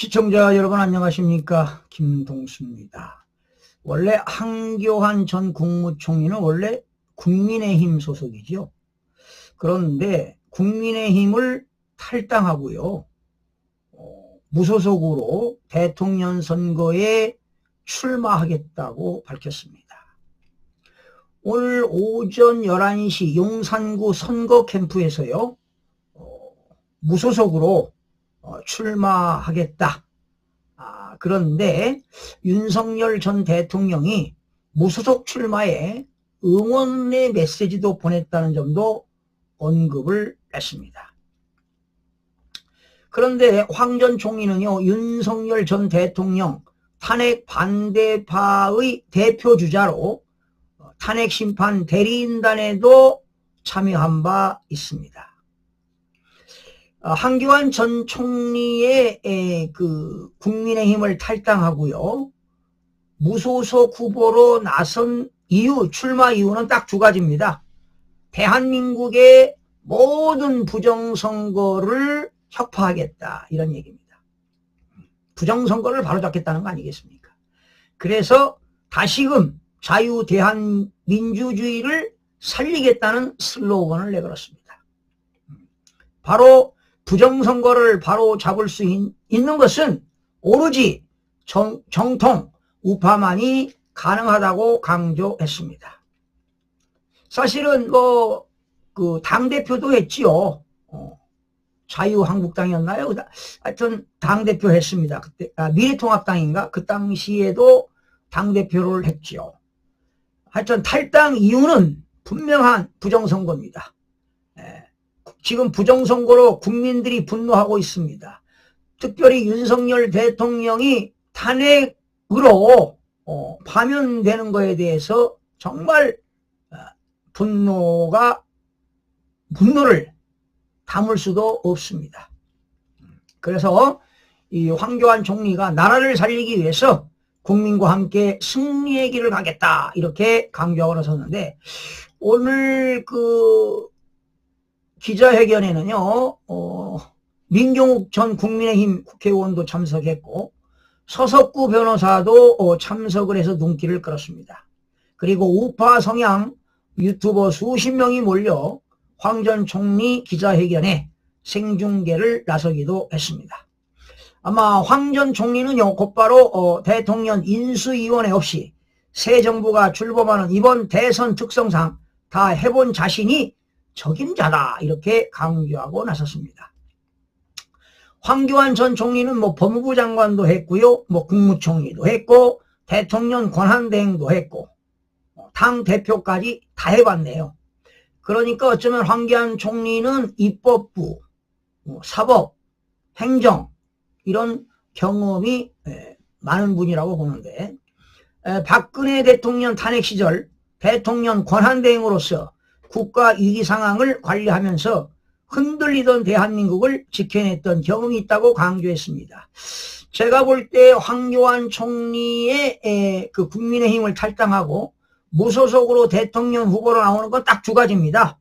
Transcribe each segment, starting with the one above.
시청자 여러분 안녕하십니까? 김동수입니다. 원래 한교안 전 국무총리는 원래 국민의힘 소속이죠. 그런데 국민의힘을 탈당하고요. 무소속으로 대통령 선거에 출마하겠다고 밝혔습니다. 오늘 오전 11시 용산구 선거 캠프에서요. 무소속으로 출마하겠다. 그런데 윤석열 전 대통령이 무소속 출마에 응원의 메시지도 보냈다는 점도 언급을 했습니다. 그런데 황 전 총리는요, 윤석열 전 대통령 탄핵 반대파의 대표주자로 탄핵심판 대리인단에도 참여한 바 있습니다. 한교안 전 총리의 국민의힘을 탈당하고요. 무소속 후보로 나선 출마 이유는 딱 두 가지입니다. 대한민국의 모든 부정선거를 혁파하겠다. 이런 얘기입니다. 부정선거를 바로잡겠다는 거 아니겠습니까? 그래서 다시금 자유대한민주주의를 살리겠다는 슬로건을 내걸었습니다. 바로 부정선거를 바로 잡을 수 있는 것은 오로지 정통 우파만이 가능하다고 강조했습니다. 사실은 당대표도 했지요. 자유한국당이었나요? 하여튼 당대표 했습니다. 그때 미래통합당인가? 그 당시에도 당대표를 했지요. 하여튼 탈당 이유는 분명한 부정선거입니다. 지금 부정선거로 국민들이 분노하고 있습니다. 특별히 윤석열 대통령이 탄핵으로 파면되는 것에 대해서 정말 분노를 담을 수도 없습니다. 그래서 이 황교안 총리가 나라를 살리기 위해서 국민과 함께 승리의 길을 가겠다 이렇게 강조하고 나섰는데, 오늘 기자회견에는요, 민경욱 전 국민의힘 국회의원도 참석했고 서석구 변호사도 참석을 해서 눈길을 끌었습니다. 그리고 우파 성향 유튜버 수십 명이 몰려 황 전 총리 기자회견에 생중계를 나서기도 했습니다. 아마 황 전 총리는요, 곧바로 대통령 인수위원회 없이 새 정부가 출범하는 이번 대선 특성상 다 해본 자신이 적임자다 이렇게 강조하고 나섰습니다. 황교안 전 총리는 법무부 장관도 했고요, 국무총리도 했고 대통령 권한대행도 했고 당 대표까지 다 해봤네요. 그러니까 어쩌면 황교안 총리는 입법부, 사법, 행정 이런 경험이 많은 분이라고 보는데, 박근혜 대통령 탄핵 시절 대통령 권한대행으로서 국가 위기 상황을 관리하면서 흔들리던 대한민국을 지켜냈던 경험이 있다고 강조했습니다. 제가 볼 때 황교안 총리의 국민의힘을 탈당하고 무소속으로 대통령 후보로 나오는 건 딱 두 가지입니다.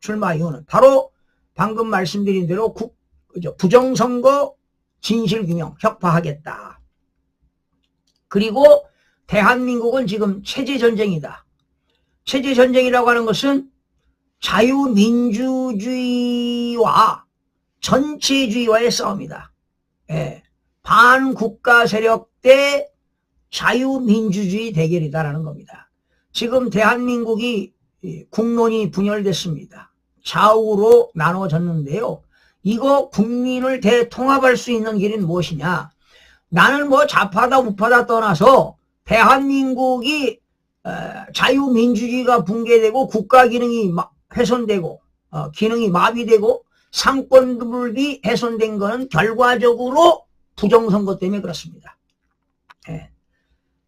출마 이유는 바로 방금 말씀드린 대로 부정선거 진실규명 혁파하겠다. 그리고 대한민국은 지금 체제전쟁이다. 체제전쟁이라고 하는 것은 자유민주주의와 전체주의와의 싸움이다. 반국가 세력 대 자유민주주의 대결이다라는 겁니다. 지금 대한민국이 국론이 분열됐습니다. 좌우로 나눠졌는데요. 이거 국민을 대통합할 수 있는 길은 무엇이냐? 나는 좌파다 우파다 떠나서 대한민국이 자유민주주의가 붕괴되고 국가 기능이 훼손되고 기능이 마비되고 상권분립이 훼손된 것은 결과적으로 부정선거 때문에 그렇습니다.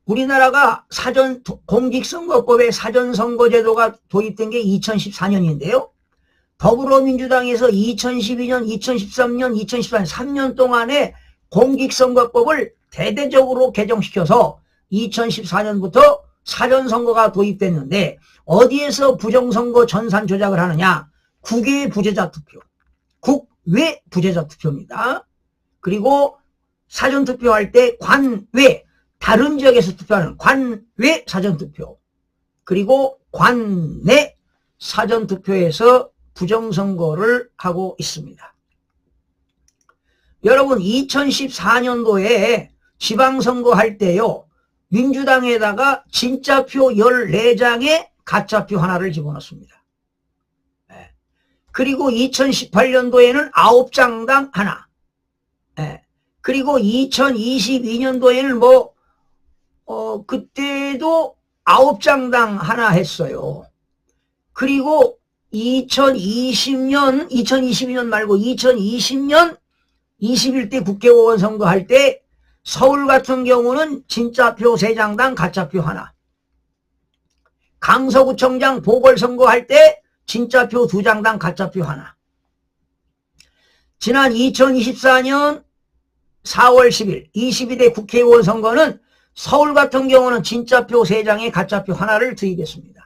우리나라가 공직선거법에 사전선거제도가 도입된 게 2014년인데요. 더불어민주당에서 2012년, 2013년, 2014년 3년 동안에 공직선거법을 대대적으로 개정시켜서 2014년부터 사전선거가 도입됐는데, 어디에서 부정선거 전산 조작을 하느냐? 국외 부재자 투표, 국외 부재자 투표입니다. 그리고 사전투표할 때 관외, 다른 지역에서 투표하는 관외 사전투표, 그리고 관내 사전투표에서 부정선거를 하고 있습니다. 여러분 2014년도에 지방선거 할 때요, 민주당에다가 진짜표 14장에 가짜표 하나를 집어넣습니다. 그리고 2018년도에는 9장당 하나. 그리고 2022년도에는 그때도 9장당 하나 했어요. 그리고 2022년 말고 2020년 21대 국회의원 선거할 때 서울 같은 경우는 진짜표 3장당 가짜표 하나. 강서구청장 보궐선거할 때 진짜표 2장당 가짜표 하나. 지난 2024년 4월 10일 22대 국회의원 선거는 서울 같은 경우는 진짜표 3장에 가짜표 하나를 투입했습니다.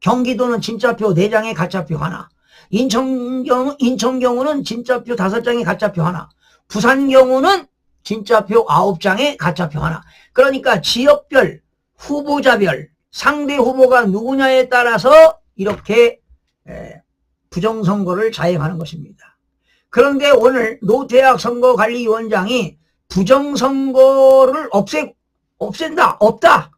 경기도는 진짜표 4장에 가짜표 하나. 인천 경우는 진짜표 5장에 가짜표 하나. 부산 경우는 진짜표 9장에 가짜표 하나. 그러니까 지역별, 후보자별, 상대 후보가 누구냐에 따라서 이렇게 부정선거를 자행하는 것입니다. 그런데 오늘 노태학 선거관리위원장이 부정선거를 없앤다, 없다.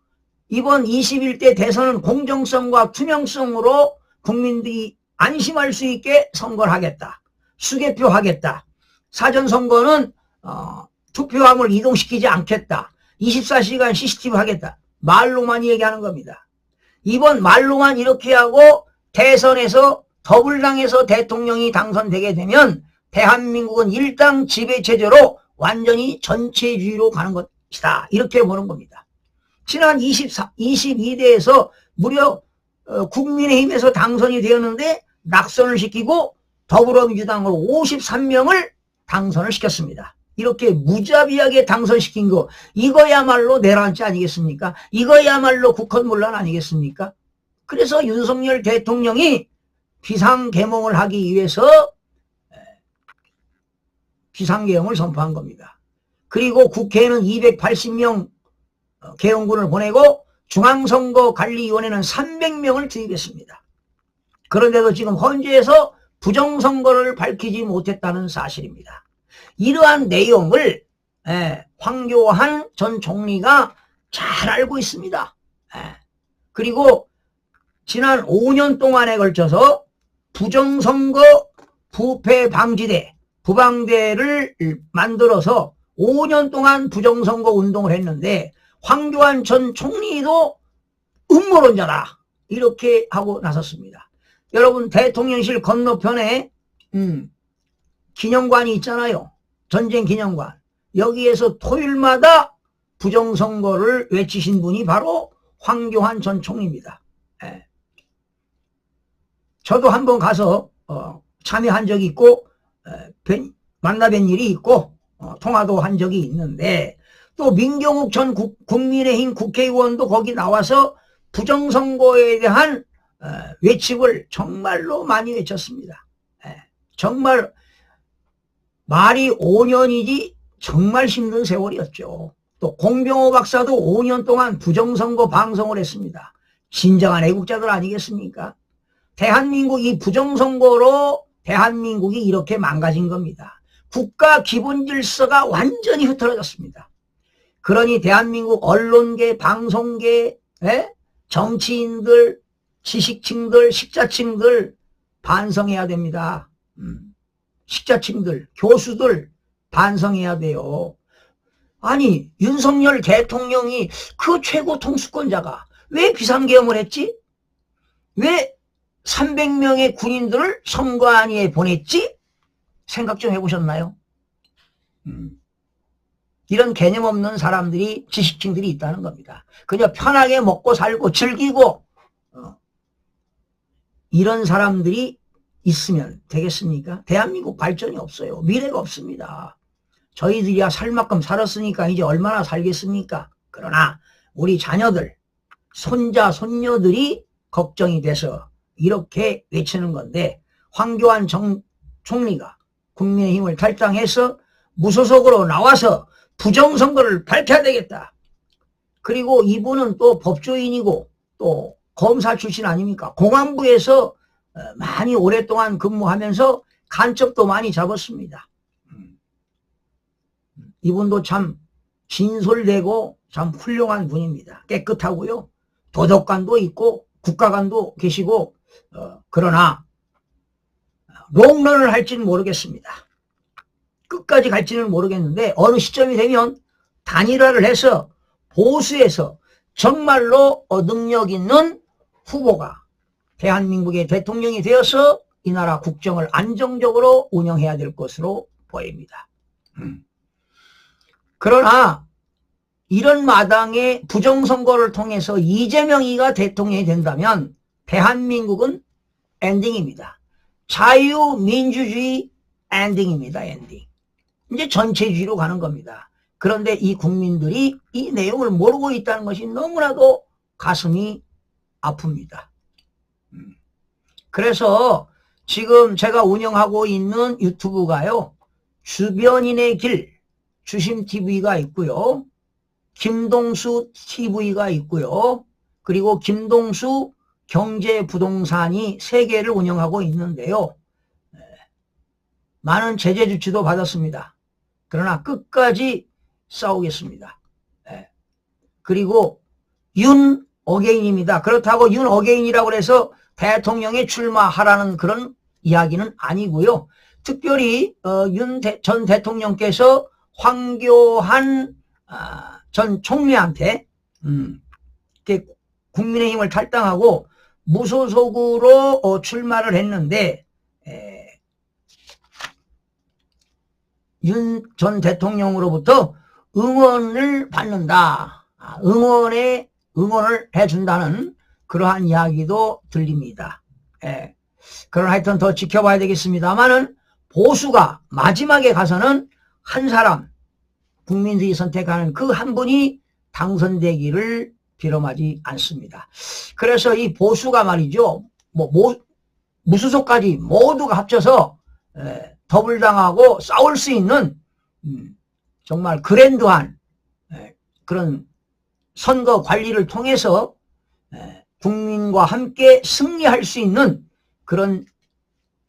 이번 21대 대선은 공정성과 투명성으로 국민들이 안심할 수 있게 선거를 하겠다. 수개표 하겠다. 사전선거는 투표함을 이동시키지 않겠다. 24시간 CCTV 하겠다. 말로만 얘기하는 겁니다. 이번 말로만 이렇게 하고 대선에서 더불당에서 대통령이 당선되게 되면 대한민국은 일당 지배체제로 완전히 전체주의로 가는 것이다. 이렇게 보는 겁니다. 지난 22대에서 무려 국민의힘에서 당선이 되었는데 낙선을 시키고 더불어민주당으로 53명을 당선을 시켰습니다. 이렇게 무자비하게 당선시킨 거, 이거야말로 내란죄 아니겠습니까? 이거야말로 국헌문란 아니겠습니까? 그래서 윤석열 대통령이 비상계몽을 하기 위해서 비상계몽을 선포한 겁니다. 그리고 국회에는 280명 계엄군을 보내고 중앙선거관리위원회는 300명을 투입했습니다. 그런데도 지금 헌재에서 부정선거를 밝히지 못했다는 사실입니다. 이러한 내용을 황교안 전 총리가 잘 알고 있습니다. 그리고 지난 5년 동안에 걸쳐서 부정선거 부패방지대, 부방대를 만들어서 5년 동안 부정선거 운동을 했는데 황교안 전 총리도 음모론자다 이렇게 하고 나섰습니다. 여러분 대통령실 건너편에 기념관이 있잖아요. 전쟁기념관. 여기에서 토요일마다 부정선거를 외치신 분이 바로 황교안 전 총리입니다. 저도 한번 가서 참여한 적이 있고 만나뵌 일이 있고 통화도 한 적이 있는데, 또 민경욱 전 국민의힘 국회의원도 거기 나와서 부정선거에 대한 외침을 정말로 많이 외쳤습니다. 정말 말이 5년이지 정말 힘든 세월이었죠. 또 공병호 박사도 5년 동안 부정선거 방송을 했습니다. 진정한 애국자들 아니겠습니까? 대한민국 이 부정선거로 대한민국이 이렇게 망가진 겁니다. 국가 기본 질서가 완전히 흐트러졌습니다. 그러니 대한민국 언론계, 방송계, 정치인들, 지식층들, 식자층들 반성해야 됩니다. 식자층들, 교수들 반성해야 돼요. 아니 윤석열 대통령이 그 최고 통수권자가 왜 비상계엄을 했지? 왜 300명의 군인들을 선관위에 보냈지? 생각 좀 해보셨나요? 이런 개념 없는 사람들이, 지식층들이 있다는 겁니다. 그냥 편하게 먹고 살고 즐기고 이런 사람들이 있으면 되겠습니까? 대한민국 발전이 없어요. 미래가 없습니다. 저희들이야 살 만큼 살았으니까 이제 얼마나 살겠습니까? 그러나 우리 자녀들, 손자, 손녀들이 걱정이 돼서 이렇게 외치는 건데, 황교안 총리가 국민의힘을 탈당해서 무소속으로 나와서 부정선거를 밝혀야 되겠다. 그리고 이분은 또 법조인이고 또 검사 출신 아닙니까? 공안부에서 많이 오랫동안 근무하면서 간첩도 많이 잡았습니다. 이분도 참 진솔되고 참 훌륭한 분입니다. 깨끗하고요. 도덕관도 있고 국가관도 계시고 그러나 롱런을 할지는 모르겠습니다. 끝까지 갈지는 모르겠는데 어느 시점이 되면 단일화를 해서 보수에서 정말로 능력 있는 후보가 대한민국의 대통령이 되어서 이 나라 국정을 안정적으로 운영해야 될 것으로 보입니다. 그러나 이런 마당에 부정선거를 통해서 이재명이가 대통령이 된다면 대한민국은 엔딩입니다. 자유민주주의 엔딩입니다. 엔딩. 이제 전체주의로 가는 겁니다. 그런데 이 국민들이 이 내용을 모르고 있다는 것이 너무나도 가슴이 아픕니다. 그래서 지금 제가 운영하고 있는 유튜브가요. 주변인의 길 주심TV가 있고요. 김동수 TV가 있고요. 그리고 김동수 경제부동산이 3개를 운영하고 있는데요. 많은 제재 조치도 받았습니다. 그러나 끝까지 싸우겠습니다. 그리고 윤 어게인입니다. 그렇다고 윤 어게인이라고 해서 대통령에 출마하라는 그런 이야기는 아니고요. 특별히 윤 전 대통령께서 황교안 전 총리한테 국민의힘을 탈당하고 무소속으로 출마를 했는데 윤 전 대통령으로부터 응원을 받는다. 응원을 해준다는 그러한 이야기도 들립니다. 그럼 하여튼 더 지켜봐야 되겠습니다만은 보수가 마지막에 가서는 한 사람, 국민들이 선택하는 그 한 분이 당선되기를 빌어마지 않습니다. 그래서 이 보수가 말이죠, 무소속까지 모두가 합쳐서 더블당하고 싸울 수 있는 정말 그랜드한 그런 선거 관리를 통해서 국민과 함께 승리할 수 있는 그런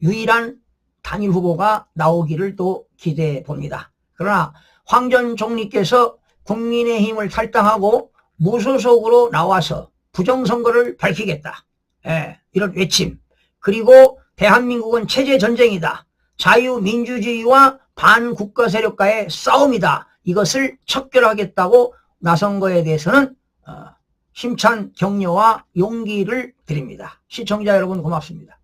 유일한 단일 후보가 나오기를 또 기대해 봅니다. 그러나 황 전 총리께서 국민의힘을 탈당하고 무소속으로 나와서 부정선거를 밝히겠다. 이런 외침. 그리고 대한민국은 체제전쟁이다. 자유민주주의와 반국가 세력과의 싸움이다. 이것을 척결하겠다고 나선 거에 대해서는 힘찬 격려와 용기를 드립니다. 시청자 여러분 고맙습니다.